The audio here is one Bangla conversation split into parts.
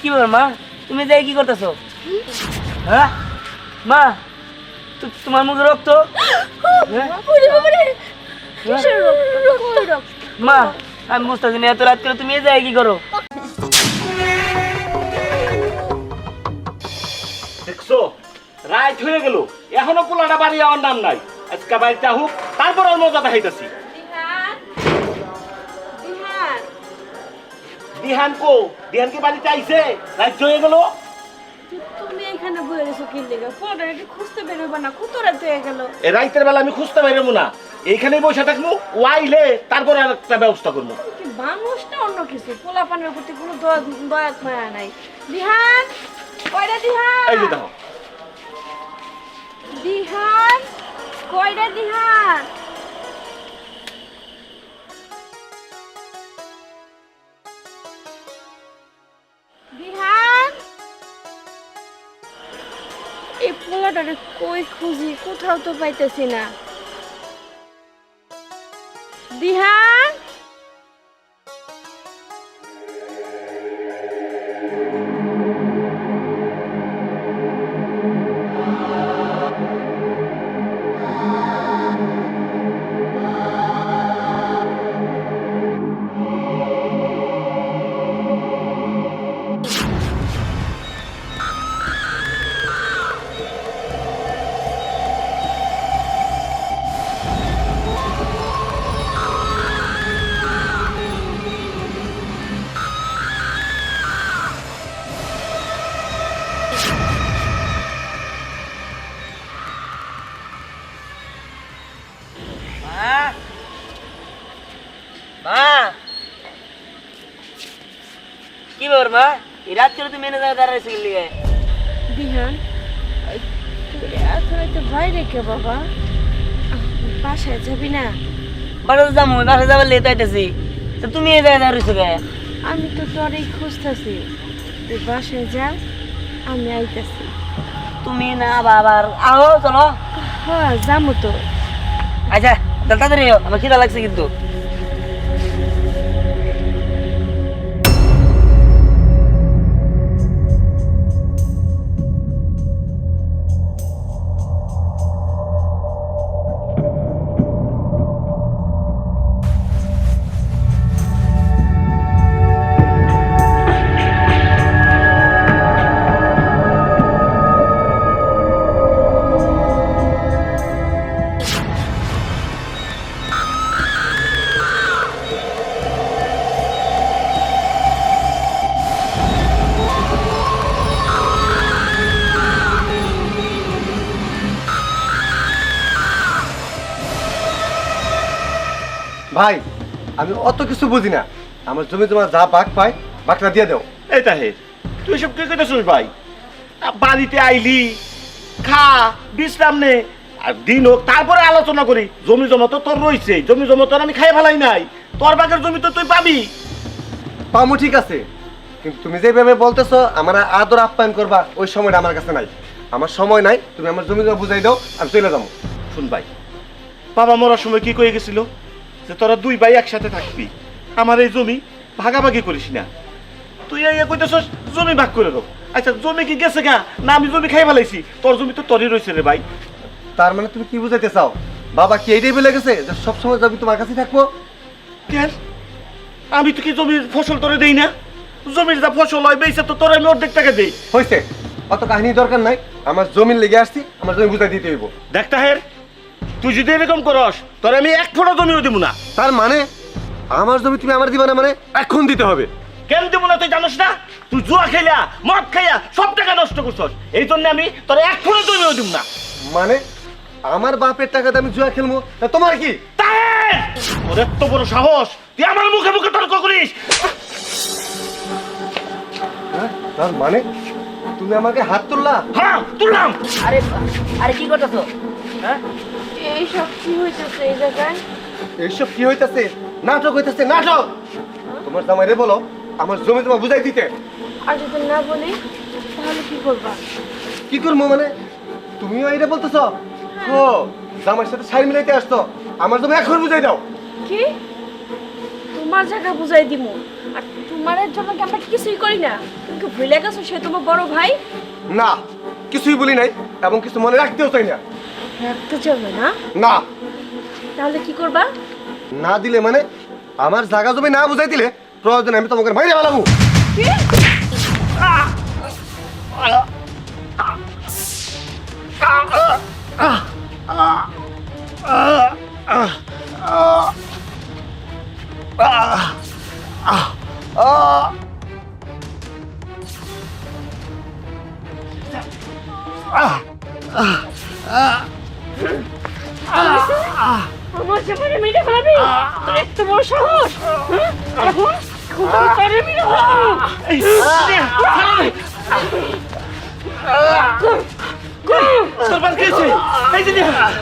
কি ব্যাপার মা, তুমি যাই কি করতেছো? হ্যাঁ মা, তোমার মুখে রক্ত? মা আমি বুঝতেছি না, এত রাত করে তুমি যাই কি করো? দেখছো রাইট হয়ে গেল, এখনো পোলাটা বাড়ি যাওয়ার নাম নাই। আজকে বাড়িতে হোক, তারপর ওর মজা দেখাইতেছি। দিহান কো? দিহান কি বাড়িতে আইছে? রাইট হয়ে গেল। তুমি এখানে বসে রয়েছো কি লেগে? পরে একটু খুঁজতে বেরোবা না? কত রাত হয়ে গেল। এই রাইতের বেলা আমি খুঁজতে পারবো না, এইখানেই বসে থাকবো। ওয়াইলে তারপরে আর একটা ব্যবস্থা করবো। কি মানুষ না অন্য কিছু? পোলাপানের প্রতি কোনো দয়া মায়া নাই। দিহান, কয়টা দিহান? এই যে দেখো, দিহান, কয়টা দিহান? দিহান, এই পোলাটারে কই খুঁজি, কোথাও তো পাইতেছি না। দিহান, মা, মা, কি ব্যাপার মা, এই রাত করে তুমি এনে দাঁড়াইছো কি লিগে? দিহান, তুই এত রাতে বাইরে কে বাবা? বাসায় যাবি না? বাসাতে যাবো, বাসায় যাবার লেট হইতেছি। তো তুমি এই জায়গায় দাঁড়াইছো কে? আমি তো তোরই খুঁজতেছি। তুই বাসায় যা, আমি আইতাছি। তুমি না বাবার আহো, চলো। হ্যাঁ যাবো তো। আচ্ছা তাড়াতাড়ি এও, আমার খিদা লাগছে কিন্তু। ভাই আমি অত কিছু বুঝি না, আমার জমি তোমার যা ভাগ পাই ভাগটা দিয়ে দাও। এই তাহে তুই সব কি কইতেছিস ভাই? বাড়িতে আইলি, খা, বিশ্রাম নে, আর দিন হোক তারপরে আলোচনা করি। জমি জমা তো তোর রয়েছে, জমি জমা তোর আমি খাই ফেলাই নাই। তোর বাগের জমি তো তুই পাবি। পামু ঠিক আছে, কিন্তু তুমি যেভাবে বলতেছো আমার আদর আপ্যায়ন করবা, ওই সময়টা আমার কাছে নাই। আমার সময় নাই, তুমি আমার জমি জমা বুঝাই দাও, আমি চলে যাবো। শুন ভাই, বাবা মরার সময় কি কয়ে গেছিল যে তোরা দুই ভাই একসাথে থাকবি, আমার এই জমি ভাগাভাগি করিস না। তুই কইতেছস জমি ভাগ করে দাও। আচ্ছা জমি কি গেছে গা না আমি জমি খাই ফেলাইছি? তোর জমি তো তোরই রয়েছে রে ভাই। তার মানে তুমি কি বুঝাইতে চাও? বাবা কি এইটাই বলে গেছে যে সবসময় জমি তোমার কাছে থাকবো? কেন আমি তো কি জমির ফসল তোরে দেই না? জমির যা ফসল হয় বেঁচে তো তোর আমি অর্ধেক টাকা দেই। হয়েছে, অত কাহিনী দরকার নাই। আমার জমির লেগে আসছি, আমার জমি বুঝাই দিতে হইব। দেখ তাহের, তুই যদি এরকম করস তোর আমি এক ফোঁটা জমিও দিব না। তার মানে আমার জমি তুমি আমার দিবা না? মানে এখন দিতে হবে। কেন দিব না তুই জানোস না? তুই জুয়া খেলা, মদ খাইয়া সব টাকা নষ্ট করছস, এই জন্য আমি তোর এক ফোঁটা জমিও দিব না। মানে আমার বাপের টাকাতে আমি জুয়া খেলবো, তা তোমার কি? তাহের, তোর এত বড় সাহস, তুই আমার মুখে মুখে তর্ক করিস? হ্যাঁ, তার মানে তুমি আমাকে হাত তুললা? হ্যাঁ তুললাম। আরে আরে কি করতেছো? হ্যাঁ এইসব কি হইতেছে এই জায়গায়? এইসব কি হইতাছে? নাটক হইতাছে, নাটক। তোমার জামাই রে বলো আমার জমি তোমার বুঝাই দিতে। আর যদি না বলি তাহলে কি করবা? কি করবো মানে? তুমিও এটা বলতেছ? ও জামাইয়ের সাথে শাড়ি মিলাইতে আসতো, আমার জমি এখন বুঝাই দাও। কি তোমার জায়গা বুঝাই দিমু? আর তুমি তোমার জন্য কি আমরা কিছুই করি না? তুমি কি ভুলে গেছো সে তোমার বড় ভাই? না, কিছুই বলি নাই এবং কিছু মনে রাখতেও চাই না। রাখতে চাইবে না? না, তাহলে কি করবা? না দিলে মানে আমার জায়গা জমি না বুঝাই দিলে প্রয়োজন আমি তোমাকে মাইরে ফেলাবো। কি? আমার সামনে মেরে ফেলাবি? তোর এত বড় সাহস? এখন খুব করে মেরে তোর বাড়ি গেছে এই যে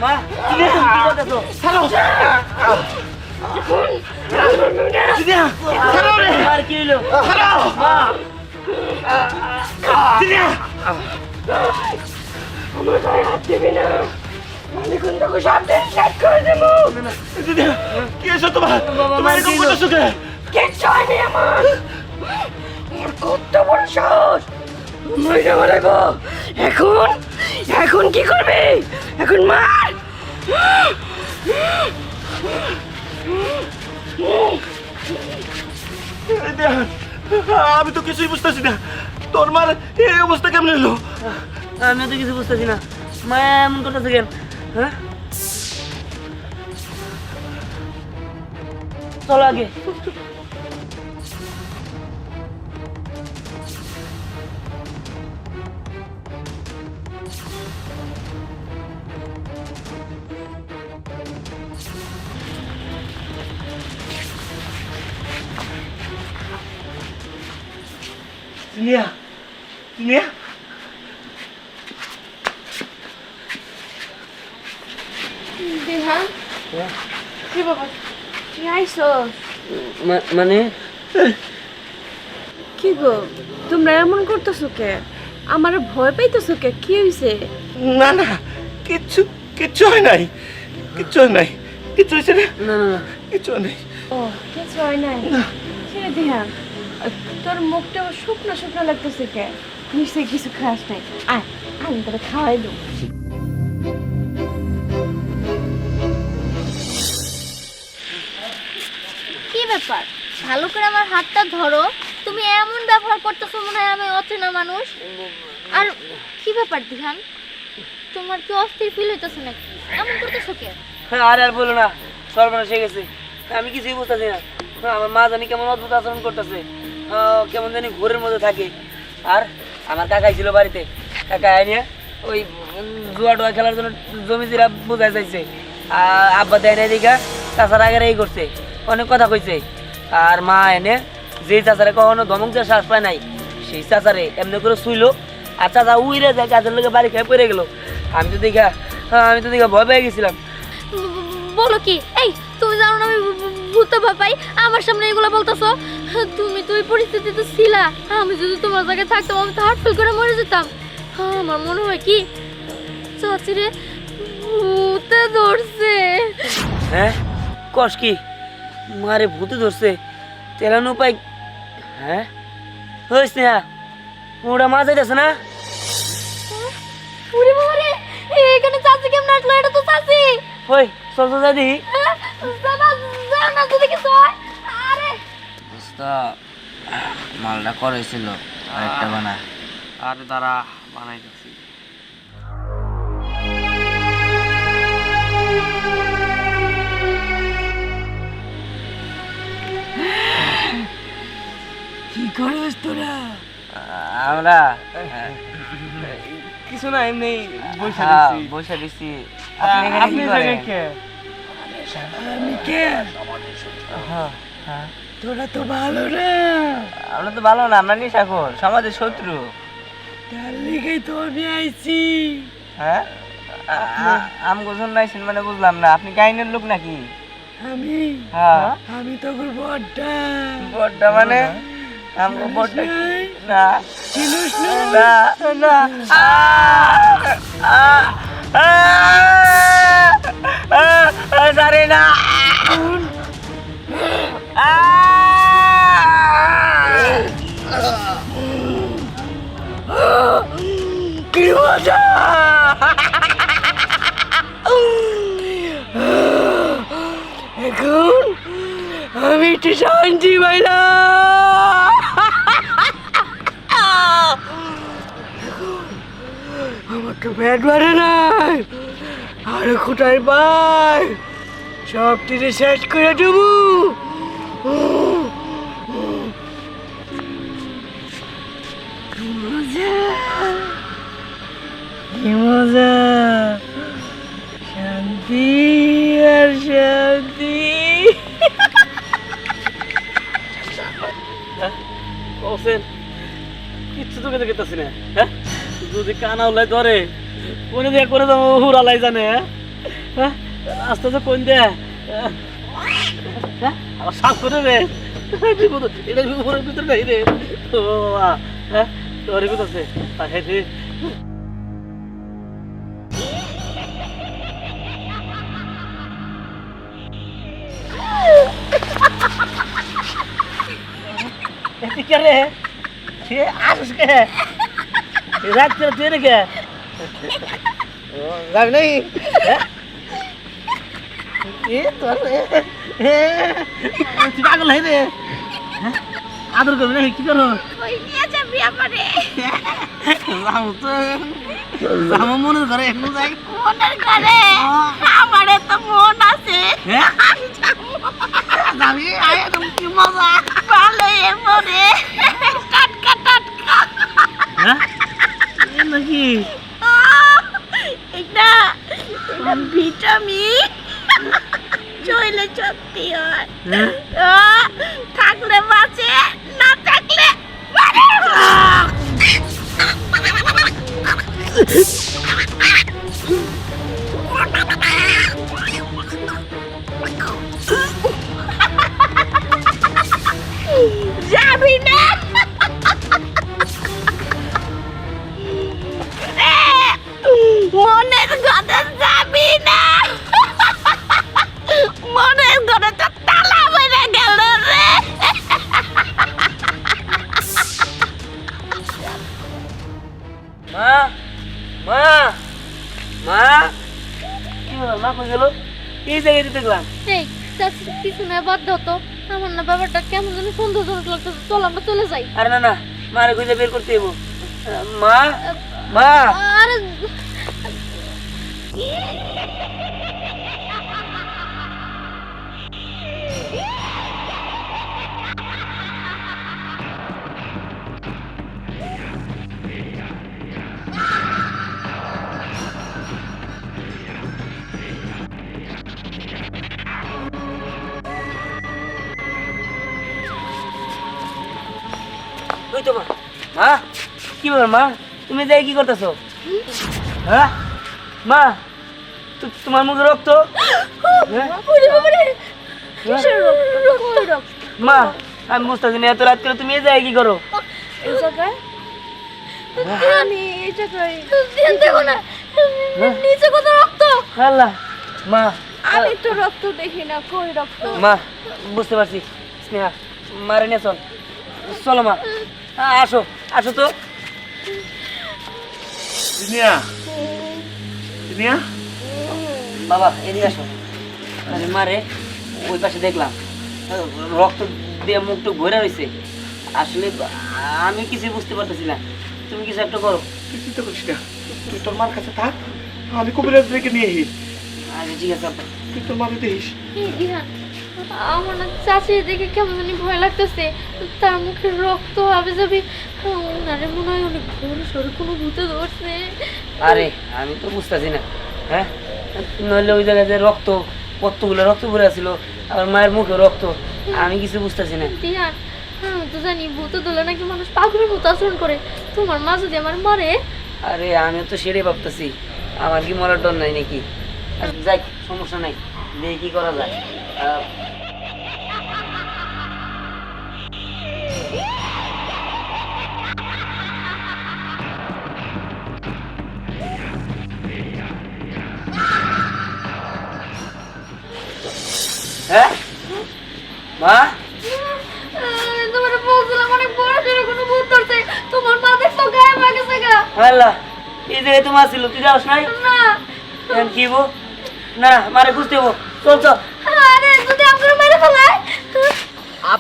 মা তুমি কি করতেছো? ছাড়ো জিনিয়া ছাড়ো রে আর কি হলো? ছাড়ো মা জিনিয়া আমার গায়ে হাত দিবি না। আমি কিন্তু তোকে সাথে সেট করে দেবো। জিনিয়া কি হয়েছে তোমার বাবা, তোমার মার এরকম কি হলো? করতেছো কে কিচ্ছু হয়নি আমার। ওর কত বড় সাহস! মেরে ফেলাবো। এখন এখন কি করবি? এখন মার। আমি তো কিছুই বুঝতেছি না তোর মার এই অবস্থা কেমন হলো আমি তো কিছু বুঝতেছি না। মায়া এমন করতেছে কেন? হ্যাঁ, চলো আগে। জিনিয়া জিনিয়া বিহান কি বাবা তুই আইসস? মানে কি গো তোমরা এমন করতেছো কে? আমার ভয় পাইতেছো কে? কি হইছে? না না কিচ্ছু কিচ্ছু হয় নাই কিচ্ছু হয় নাই কিচ্ছু হয়েছে না না না না কিচ্ছু হয় নাই ও কিছু হয় নাই। ছেড়ে দিহান তোর মুখটা শুকনো শুকনো লাগতেছে কে? নিশ্চয়ই কিছু খাস নাই। আয় আমি তোকে খাওয়াই দেবো। কি ব্যাপার? ভালো করে আমার হাতটা ধরো। তুমি এমন ব্যবহার করতেছো মনে হয় আমি অচেনা মানুষ। আর কি ব্যাপার দিহান, তোমার কি অস্থির ফিল হইতেছে নাকি? এমন করতেছো কে? আর আর বলো না, সর্বনাশ হয়ে গেছে। আমি কিছুই বুঝতেছি না। আমার মা জানি কেমন অদ্ভুত আচরণ করতেছে, কেমন জানি ঘোরের মধ্যে থাকে। আর আমার কাকাই ছিল বাড়িতে, কাকা আইনে ওই জুয়া টুয়া খেলার জন্য জমি জিরা বোঝাই চাইছে। আব্বা দেয় নাই দেখা চাচার আগের এই করছে, অনেক কথা কইছে। আর মা এনে যে চাচারে কখনো ধমক দিয়ে শ্বাস পায় নাই, সেই চাচারে এমনি করে শুইলো। আর চাচা উইরে যায় কাজের লোকে বাড়ি খেয়ে পড়ে গেল। আমি তো দেখা ভয় পেয়ে গেছিলাম। বলো কি? এই তুমি জানো না আমি ভূত ভাপাই, আমার সামনে এগুলো বলতেছো? তুমি তো ওই পরিস্থিতিতে ছিলা। আমি যদি তোমার জায়গায় থাকতাম আমি তো হার্ট ফেল করে মরে যেতাম। আমার মনে হয় কি চাচিরে ভূতে ধরছে। হ্যাঁ কস কি? মারে ভূতে ধরছে? তেলানো উপায়? হ্যাঁ হয়েছে না, ওটা মা যাইতেছে না? ওরে বাবা রে, এখানে চাচি কেমন আসলো? এটা তো চাচি। হই চল তো যাই দেখি। বাবা যাও না যদি কিছু হয়। আরে মালটা করেছিল আরেকটা বানা। আর দাঁড়া বানাই দিচ্ছি। কি করিস তোরা? আমরা কিছু না, এমনি বসে দিছি। আপনি জায়গায় কে? আমি কে? তোরা তো ভালো না। আমরা তো ভালো না, আমরা নিশাখোর, সমাজের শত্রু। তার লিগেই তো আমি আইছি। হ্যাঁ আম গোছন নাইছেন মানে বুঝলাম না, আপনি গাইনের লোক নাকি? আমি হ্যাঁ আমি তো বড়টা। বড়টা মানে আমগো বড়টা কি? না চিনিস না? না না সারে না আমি একটু শান্তি পাইলাম। আমার তো পেট ভরে নাই, আরে কোথায় পাই, সব টিরে শেষ করে দেবো। কি মজা, শান্তি আর শান্তি। হোসেন কিচ্ছু তোকে দেখতেছি না, হ্যাঁ? যদি কানা উলাই ধরে কোনে দিয়ে করে দেবো হুরালাই জানে, হ্যাঁ? আস্তে আস্তে কোন দে, হ্যাঁ? আবার সাফ করে রে, বিপদ, এটা বিপদের ভিতরে নাই রে। ও বাবা, হ্যাঁ? তোর বিপদ আছে, আর হ্যাঁ রে। কে রে? সে আসিস কে? রাত করে তুই রেখে রাগ নেই, তুই পাগল হয়ে রে, আদর করবি না কি করো? আমার মনের ঘরে এখনো যাই, মনের ঘরে আমারে তো মন আছে। আমি একদম কি মজা, ভালো মনে টাটকা টাটকা হ্যাঁ নাকি? এটা ভিটামিন চইলে শক্তি হয়, থাকলে বাঁচে, না থাকলে মারে। যাবি না? মনের ঘরে যাবি না? মনের ঘরে তো তালা মেরে গেল রে। মা, মা, মা, কি হলো? মা কই গেল? এই জায়গায় দেখলাম। এই চাচি পিছনে বাদ দাও তো, আমার না ব্যাপারটা কেমন যেন সন্দেহজনক লাগতেছে। চল আমরা চলে যাই। আরে না না, মারে খুঁজে বের করতে হইব। মা, মা, আরে ওই তো মা, মা, কি ব্যাপার মা? তুমি যাই কি করতেছো? হ্যাঁ মা, তোমার মুখে রক্ত? হ্যাঁ? ওরে বাবা রে, কিসের রক্ত? রক্ত মা, আমি বুঝতেছি না, এত রাত করে তুমি যাই কি করো? এই জায়গায় আমি এই জায়গায় দেখো না, নিচে কত রক্ত। আল্লাহ, মা, আমি তো রক্ত দেখি না, কই রক্ত? মা, বুঝতে পারছি। স্নেহা, মারে নিয়ে চল, চলো মা, আসো, আসো তো। জিনিয়া, জিনিয়া, বাবা এদিকে আসো। আরে মারে ওই পাশে দেখলাম রক্ত দিয়ে মুখটা ভরে রয়েছে। আসলে আমি কিছু বুঝতে পারতেছি না, তুমি কিছু একটা করো। তুই চিন্তা করিস না, তুই তোর মার কাছে থাক, আমি কবিরাজ রেখে নিয়ে আহিস। আচ্ছা ঠিক আছে আপা। তুই তোর মারে দেখিস। এই দিহান, আমার না চাচি দেখে কেমন জানি ভয় লাগতেছে। তার মুখে রক্ত হবে যাবে, ওনারে মনে হয় অনেক বড় সড়ো কোনো ভূতে ধরছে। আরে আমি তো বুঝতেছি না, হ্যাঁ নইলে ওই জায়গায় যে রক্ত, কতগুলো রক্ত পড়ে আছিল, আবার মায়ের মুখে রক্ত, আমি কিছু বুঝতেছি না। দিহান, আমি তো জানি ভূতে ধরলে নাকি মানুষ পাগলের মতো আচরণ করে। তোমার মা যদি আমার মারে? আরে আমি তো সেটাই ভাবতেছি, আমার কি মরার ডর নাই নাকি? যাই, সমস্যা নাই, দেখি কি করা যায়। হ্যাঁ মা, তোমার বলছিলাম অনেক বড় সড়ো কোনো ভূত ধরছে। তোমার মাথায় তো গায়ে গেছে গা। আল্লাহ, এই জায়গায় তোমার ছিল, তুই যাস নাই? না, এখন কি হবো? না মারে খুঁজতে হবো, চল চল। আরে যদি আমাকে মেরে ফেলায়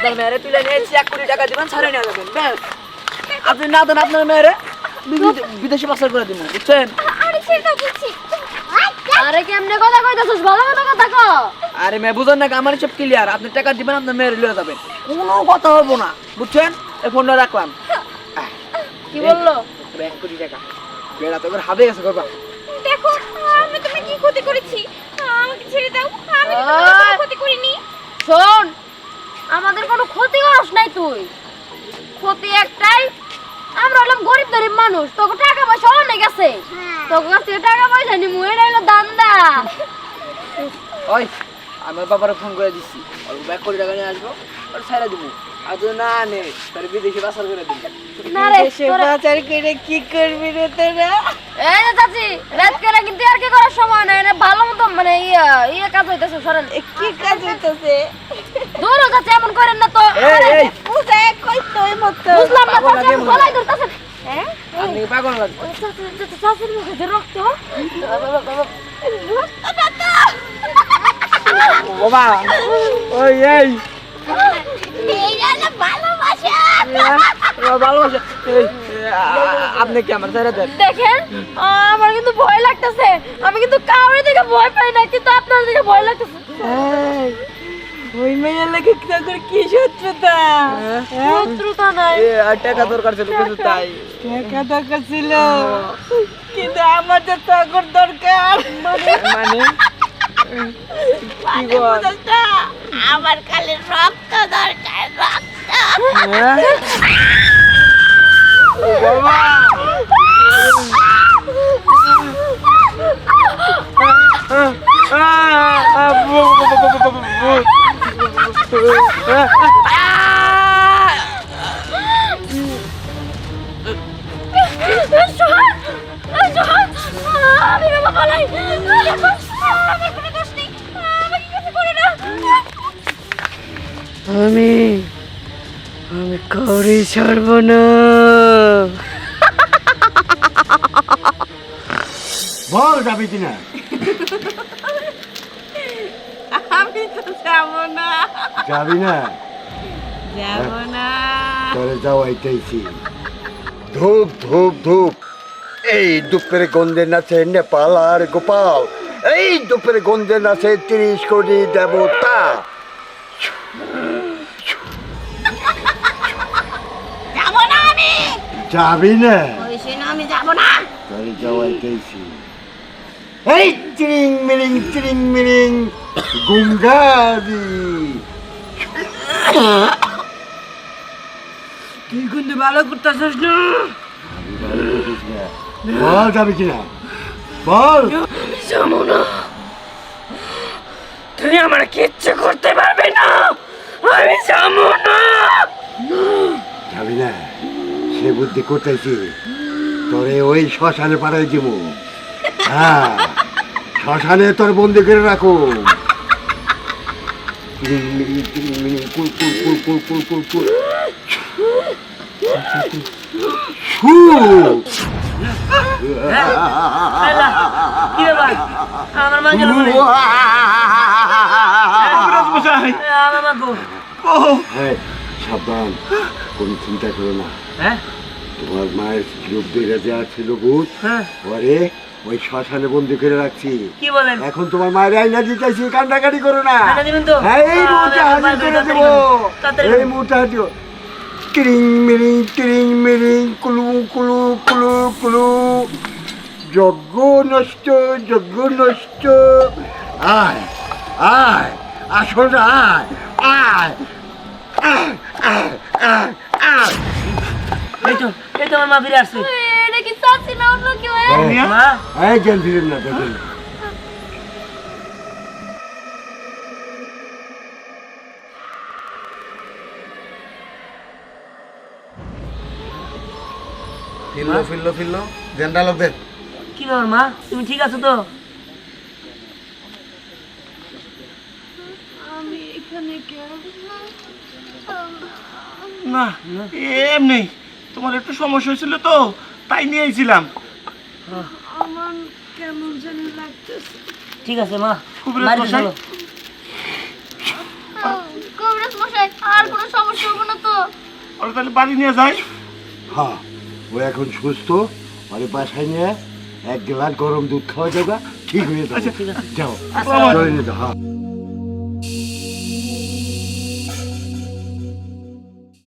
আপনার মেয়েরে তুলে নিয়ে 1 কোটি টাকা দিবেন, ছাড়ে নিয়ে যাবেন, ব্যাস। আপনি না দেন আপনার মেয়েরে বিদেশে পাচার করে দিবেন, বুঝছেন? আরে সেটা বুঝছি। আরে কেমনে কথা কইতাছস, ভালো মতো কথা ক। আরে মেয়ে বুঝেন না, আমার সব ক্লিয়ার। আপনি টাকা দিবেন, আপনার মেয়েরে লিয়ে যাবেন, কোনো কথা হবো না, বুঝছেন? এই ফোনটা রাখলাম। কি বললো? 1 কোটি টাকা বেড়া তো এবার হাবে গেছে করবা। দেখো আমি তুমি কি ক্ষতি করেছি, আমাকে ছেড়ে দাও, আমি তো তোমার কোনো ক্ষতি করিনি। শোন, আমাদের কোনো ক্ষতি করস নাই তুই, ক্ষতি একটাই, আমরা হলাম গরিব গরিব মানুষ, তোকে টাকা পয়সা অনেক আছে, তোকে কাছ থেকে টাকা পয়সা নিমু, এটা হলো দান্দা। ওই আমার বাবারে ফোন করে দিচ্ছি, অল্প 1 কোটি টাকা নিয়ে আসবো, আর ছাড়া দিব। আর যদি না আনে তাহলে বিদেশে পাচার করে দিব। না রে, বাজার করে কি করবি রে তোরা? এই যে চাচি, রাত করে কিন্তু আর কি করার সময় নাই, না ভালো মতো মানে ইয়ে কাজ হইতেছে, সরেন। কি কাজ হইতেছে? দূর চাচি, এমন করেন না তো। এই বুঝে কই তোর মতো বুঝলাম না চাচি, আমি গলায় ধরতেছেন। হ্যাঁ আপনি পাগল লাগবে। ওই চাচির মুখে যে রক্ত, বাবা ওই এই ভালোবাসা। ভালোবাসা। এই আপনি কি আমার ছেড়ে দেন? দেখেন আমার কিন্তু ভয় লাগতেছে, আমি কিন্তু কাউরে দেখে ভয় পাই না, কিন্তু আপনার দেখে ভয় লাগতেছে। ওই মেয়ের লাগে কি শত্রুতা? শত্রুতা নাই, আর টাকা দরকার ছিল কিছু, তাই। টাকা দরকার ছিল, কিন্তু আমার তো টাকার দরকার। মানে কি গো? আমার খালি রক্ত দরকার, রক্ত। বাবা আমি বাবা পালাই, আমার কোনো দোষ নেই, আমাকে কিছু করে না। আমি করি ছাড়বো বল যাবি কিনা? আমি তো যাবো না, যাবি না? যাবো না। তোরে যাওয়াইতেইছি। ধূপ ধূপ ধূপ, এই দুপুরে গন্ধে নাচে নেপাল আর গোপাল, এই দুপুরে গন্ধে নাচে 30 কোটি দেবতা। যাবো না আমি, যাবি না? কইছি না আমি যাবো না। তোরে যাওয়াইতেইছি। এই চিরিং মিরিং গুঙ্গাবি। তুই কিন্তু ভালো করতেছিস না। বল যাবি কিনা, বল। যাবো না, তুই আমার কিচ্ছু করতে পারবি না, আমি যাবো না। যাবি না? সে বুদ্ধি করতেছি, তোরে ওই শ্মশানে পাঠাই দিব। হ্যাঁ, শ্মশানে তোর বন্দি করে রাখো। কুল কুল কুল কুল কুল কুল কুল। ছু। কি ব্যাপার? আমার মা গেল বলে। আমার মা গো। হ্যাঁ, সাবধান, কোনো চিন্তা করো না। হ্যাঁ তোমার মায়ের রূপ দেখে যা ছিল ভূত, হ্যাঁ, পরে ওই শ্মশানে বন্দি করে রাখছি। কি বলেন? এখন তোমার মায়ের আইনা দিতেছি, কান্নাকাটি করো না। আইনা দিবেন তো? হ্যাঁ, এই মুহূর্তে হাজির করে দেবো, এই মুহূর্তে হাজির। কিরিং মিরিং কুলু কুলু কুলু কুলু, যজ্ঞ নষ্ট, যজ্ঞ নষ্ট। আয় আয়, আসল আয় আয় আয় আয় আয় আয়। এই তো আমার মা ফিরে আসছে। এটা কি চাচি না অন্য কেউ? মা এই জ্ঞান ফিরেন না, দেখেন। ফিরলো জেন্ডা লোক দেন। কি ব্যাপার মা, তুমি ঠিক আছো তো? না, এমনি তোমার একটু সমস্যা হয়েছিল তো, তাই নিয়ে আইছিলাম। আমার কেমন জানি লাগতেছে। ঠিক আছে মা, কবিরাজ বাড়িতে মশাই। চলো। কবিরাজ জজ মশাই আর কোনো সমস্যা হবে না তো? আর তাহলে বাড়ি নিয়ে যাই। হ্যাঁ ও এখন সুস্থ, আরে বাসায় নিয়ে এক গ্লাস গরম দুধ খাওয়া যাবে, ঠিক হয়ে যাবে। যাও চলে নিয়ে যাও। হ্যাঁ